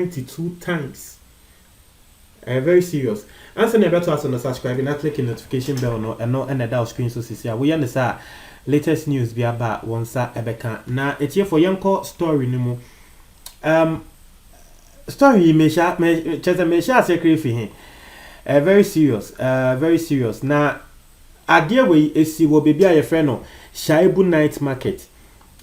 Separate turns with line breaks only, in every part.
92 times. Very serious. Answer never to us on the subscribe and click the notification bell no and no and the screen so see. We understand latest news be about one sa ebeka. Na it's here for young story no story me share secret for him. Very serious. Very serious. Na idea we esi wo baby a friend no Shaibu Night Market.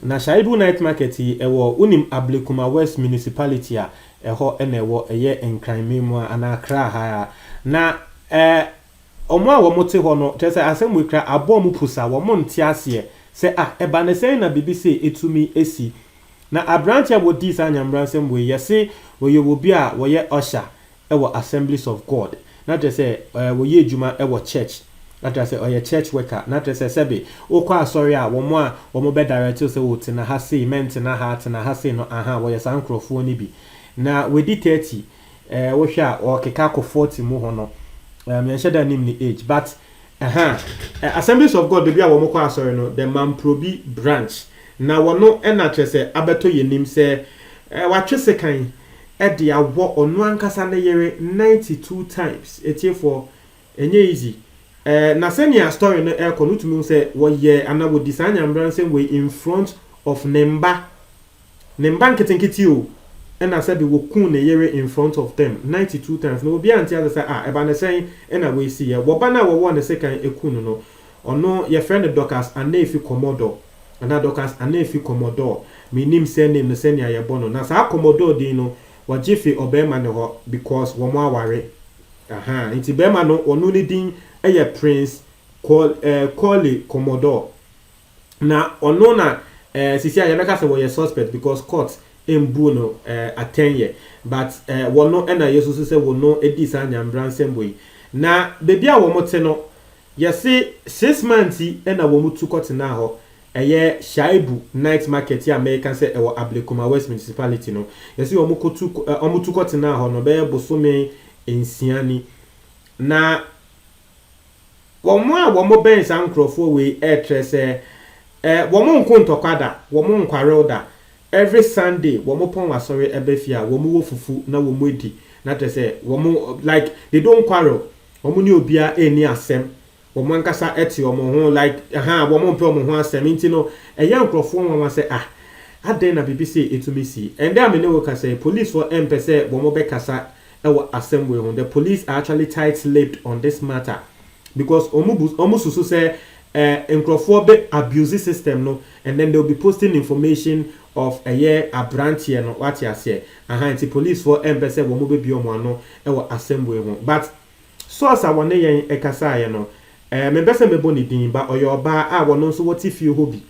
Na Shaibu Night Market ewo unim Ablekuma West Municipality a eho enewo eye enkran mu ana kra ha na omo a wo mote ho no tese asem we kra abo mu pusa wo mo nte ase se eba ne sen na BBC etumi esi na abrantia wo dis anyambran sem we yese we ye obi a wo ye usher ewo Assemblies of God na tese wo ye adwuma ewo church na tese oye church worker na tese sebe okwa sorry a wo mo be direct se wo tina ha se ment na ha tina ha se no aha wo ye sankrofo ni bi na we di 30 wo hwa o keka ko 40 mu ho no me sheda nim ni age but Assemblies of God bia wo mo kwa sorry no the Mamprobi branch na wono na twese abeto yenim se wa twese kan e dia wo onu ankasa na yere 92 times etiefo enye easy na senior story no e kono tumi se wo ye anawo disanya mbranse we in front of Nemba nketinketi o and said we kun yere in front of them 92 times no be anti say eba na say na we see wo ba na wo won second ekunu no ono your friend Docas and if you Commodore and Docas and if you Commodore me nim say name no senior ye bono na sa Commodore din no wa jife obema ne ho because wo mo aware nti bema no onu ni din eye Prince call Commodore na ono na sisi ya meka say wo ye suspect because court embu no atenye but wono na yesu se wono edisa nyambran semboi na bebi a wo mote no yesi 6 months na wo mutu court na ho eye Shaibu Night Market ya American say ewo Ablekuma West Municipality no yesi wo mutu court na ho no be bosome ensiani na wo mo ben sankrofo we trese wo mo nkontokada wo mo nkwarelda every Sunday womo pon wasori ebefia womo wo fufu na womo edi na tese womo like they don't quarrel womo ni obia eni asem womo ankasa eti womo ho like womo mpe womo ho asem ntino eya nkrofo won say aden na BBC etumi si and then me no ka say police for empese womo be kasa ewo assembly ho the police are actually tight-lipped on this matter because omo susu say nkrofo be abuse system no and then they'll be posting information of a year a branch here no what you say anti police for empese wo mo be bi omo ano e wo assembly ho but source a wona yen ekasa ye no me bese me boni din ba oyo ba a wono nso woti fie hobi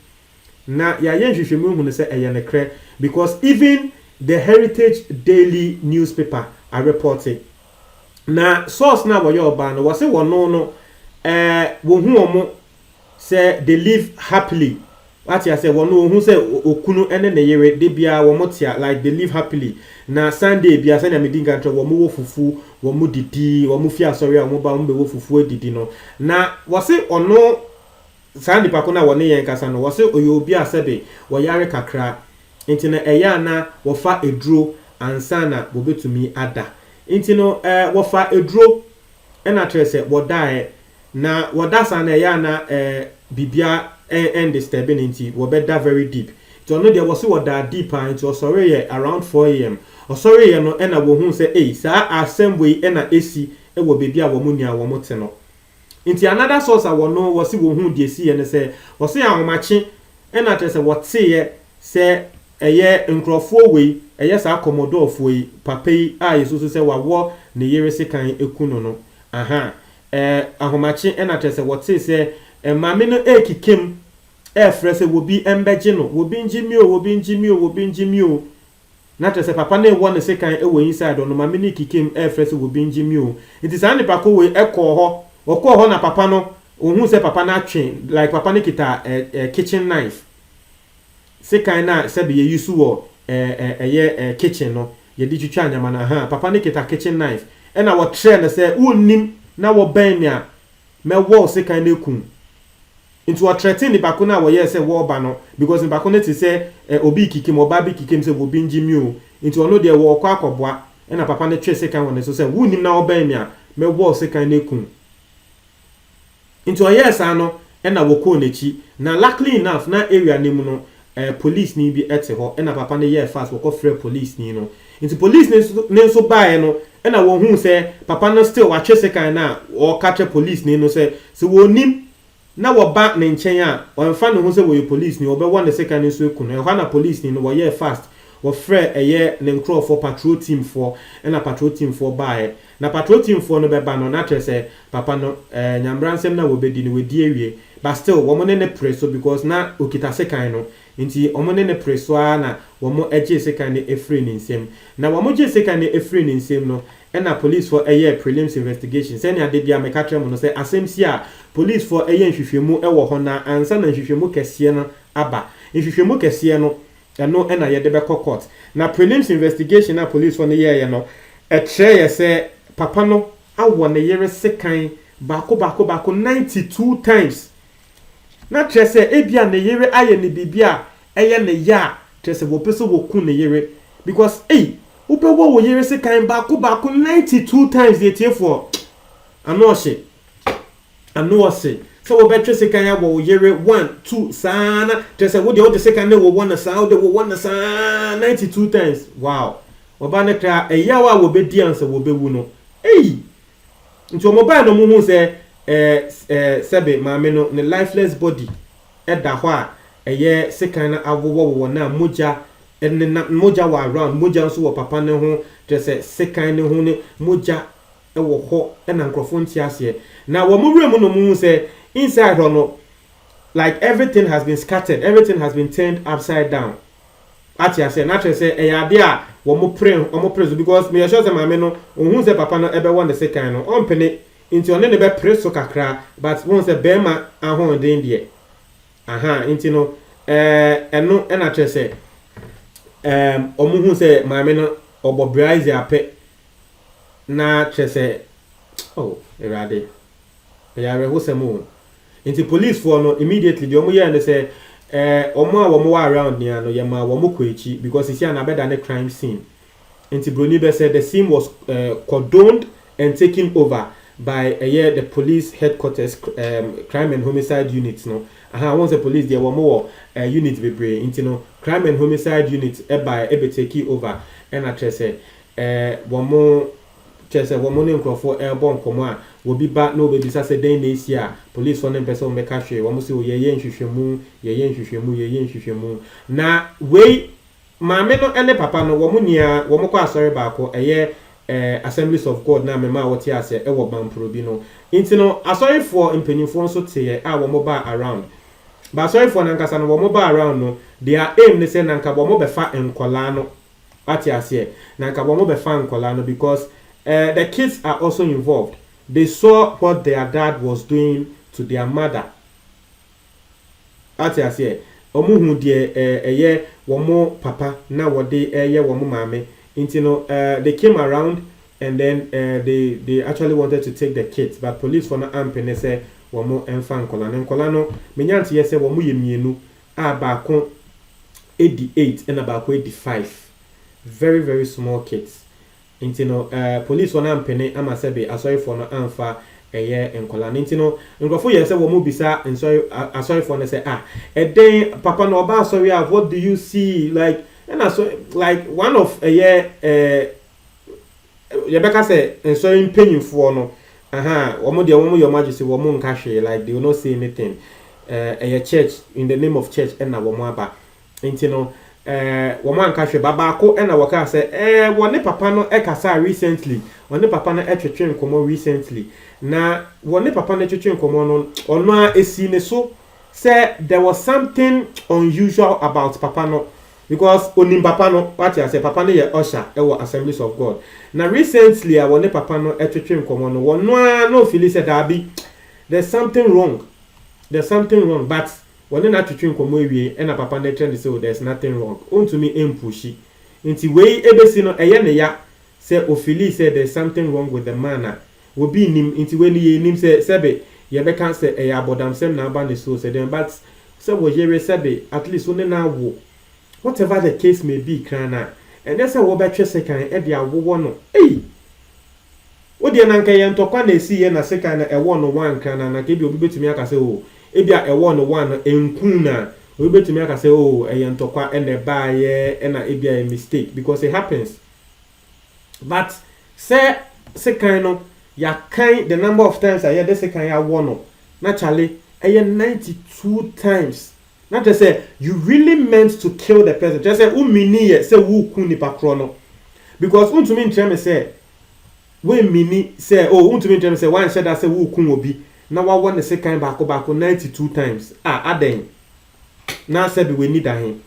na ya yen hwehwemu hu ne se eye ne kre because even the Heritage Daily newspaper are reporting na source na wo yo ba no wo se wono no wo hu omo say they live happily. What I say, one who say okunu ene ne yere de bia wo motia like they live happily. Na Sunday bia say na medinga ntro wo mo wo fufu, wo mo didi, wo mo fia sorry wo ba mo be wo fufu didi no. Na wo say ono Sunday pa ko na wo ne yen kasa no wo say oyo bia sebe wo yare kakra. Enti na eya na wo fa eduro ansa na wo betumi ada. Enti no wo fa eduro ena trese wo dae na wo da sa na eya na bibia and disturbing into we better very deep. So no there was what that deep and so sorry around 4 AM. Or sorry no and I will say sa assembly and AC e will be a woman ya womoteno. Into another source I will know was who de see and say was say our matching and I say what say a year nkrofo we a yes a Commodore we papai so say wa ne yere sekan ekuno no ahomachi and I say what say mame no ekikem frese wo bi embeje no wo bi njimio na tese papa na ewo ne sekan ewo inside no mame no ekikem frese wo bi njimio it is ane pako we ekọ ho na papa no ohun se papa na atwen like papa ne kita kitchen knife sekan na se be ye use wo kitchen no ye di twitwa anyama na papa ne kita kitchen knife e na wo tre ne se unnim na wo ban ya me wo sekan na ekun into a threaten the bakuna wo yes say wo ba no because the bakuna ti say obi kikim oba bi kikim say wo binji mi o into ono de wo kwa akobwa na papa ne twe sekan won so say wunim na oban mi a me wo sekan na kun into yes ano na wo ko nechi na luckily enough na area nemu no police ni bi ete ho na papa ne ye fast wo ko free police ni no into police ne so bae no na wo hu say papa no still wa twe sekan na wo catch police ni no say so wo nim na wo ba ne nchen a wo mfa ne hu say wo police ni wo be won the sekan ni so kun no e na police ni no wo ye fast wo frɛ ne nkro for patrol team for na patrol team for bae na patrol team for no be ba no na trese papa no nyambransem na wo be di no we di awie but still wo mo ne preso because na okita sekan no nti wo mo ne preso na wo mo eje sekan ne efre ne nsem na wo mo je sekan ne efre ne nsem no na police for prelims investigation say na de bia me ka trem no say asem si a police for nhwehwemu wo ho na ansa na nhwehwemu kese no aba nhwehwemu kese no no na ye de be court na prelims investigation na police for ne ye no e kire ye say papa no awo ne yere sekan bako 92 times na kire say ebia ne yere aye ne bibia eye ne ya kire say wo pese wo kun ne yere because wo pe wo yere sekan bako 92 times dey tie for ano ose so we better sekan ya wo yere 1 2 sana just say wo de sekan ne wo 1 sana wo de wo 1 sana 92 times wow wo ba ne kra eyawa wo be di ansa wo be wu no nti mo ba no mu hu se sebe maame no ne lifeless body da ho a eye sekan na awowo na moja na moja wa around moja nso wo papa ne ho just say sekan ne ho ne moja wo ho na nkrofo nti ase na wo mo wure mu no mu se inside no like everything has been scattered, everything has been turned upside down. Atia say naturally say ade a wo mo pray because me sure say mama no ohun say papa no ebe won the second no on pene into on ne be pray so kakra but won say be ma ahon den de into no eno na naturally say omuhu say mama no obobrize ape na say oh erade yare ho semu into police for no immediately the omo here say omo a wo around near no yema wo mo kwechi because he see an abeda ne crime scene into Broni be said the scene was cordoned and taken over by the police headquarters crime and homicide units no once the police there wo mo unit be brave into no crime and homicide unit by take over and I say wo mo chese wo mo ne nkrofo bon komo a wo bi ba no be bisa se den na esi a police for them person make ka hwe wo mo se wo ye nhwehwemu na we maame no ene papa no wo mo nia wo mo kwa asori ba ko Assemblies of God na mema wo ti ase wo bampro bi no inti no asori for impanyinfo nso te a wo mo ba around ba asori for na nkasa no wo mo ba around no their aim ne say na nka wo mo be fa enkola no ati ase na nka wo mo be fa enkola no because the kids are also involved. They saw what their dad was doing to their mother. Ati ase omu hu de womo papa na wode womo mame. Intino they came around and then they actually wanted to take the kids, but police for na ampene say womo emfa nkola no menyanti ye say womo yemienu a ba ko 88 and about 85. Very very small kids. Intino police wana mpene ama sebe asori for no amfa enkola intino ngofo ye se wo mu bisa asori for no say then papa no ba asori what do you see like and like one of Rebecca say ensori mpanyinfo no wo de wo your majesty wo mu nka hwe like they will not say anything church in the name of church and na wo mu aba intino woman ka hwe babako na woka say wone papa no ekasa recently wone papa no etwetwe nkomo recently na wone papa no etwetwe nkomo no ono a esi ne so say there was something unusual about papa no because onim papa no what you say papa no ye usher ewo Assemblies of God na recently wone papa no etwetwe nkomo no wono a no feel say that be there's something wrong but when na twetwe nkomo ewie na papa na trend say there's nothing wrong onto me empushi nti we ebesi no ne ya say ofili say there's something wrong with the man will be nim nti we ni nim say sebe ye be kan say abodam sem na aba ne so say then but say wo yere sebe at least one na wo whatever the case may be krana and that's a wobetwe second e dia wo no ei wo de na nka ye ntokwa na esi ye na second na e wo no one kan na ka bi obi betumi aka se o e bia e wo no one enkun na obi betumi aka se o e ye ntokwa e na ba ye e na e bia a mistake because it happens. But say second no ya kan the number of times I hear the second ya wo no naturally e 92 times. Not to say you really meant to kill the person. Just say umini ye say wu kun nipa kro no. Because untumi nkyerɛ me say we mini say oh untumi nkyerɛ me say one said that say wu kun obi na wa won the second back 92 times. Aden. Na said we need him.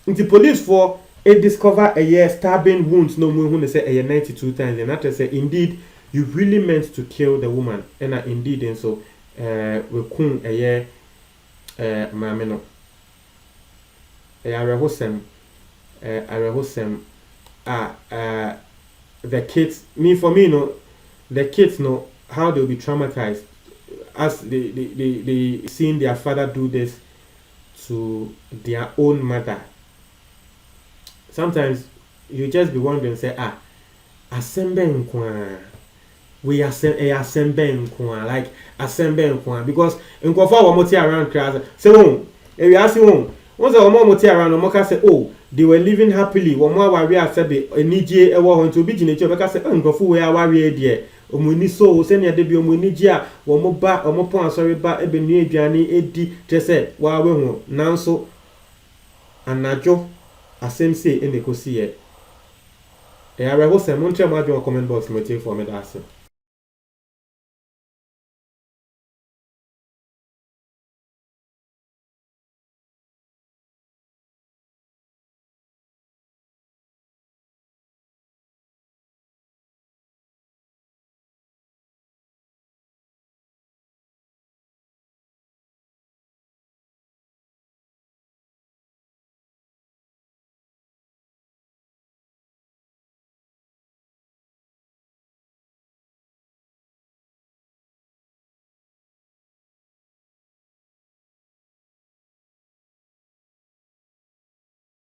The police for a discover a stabbing wounds no more when say a 92 times and not to say indeed you really meant to kill the woman and indeed and so we kun a year maame no arehosem the kids me for me no the kids know how they'll be traumatized as they seeing their father do this to their own mother. Sometimes you just be wondering say asembe nkwa we asembe nkwa like asembe nkwa because nkofo wa moti around class say won e we ask won say omo moti around no ka say oh they were living happily wo mo aware asebe enije e wo ho nti obi ginechi obeka say nkofo we aware die omuni so se ne de bi omuni gi a wo mo ba omo pon asori ba ebe nu aduane edi te say wa we ho nanso anajo asem say ene kosi ye arehosem mo nche ma adwo comment box mo take for me that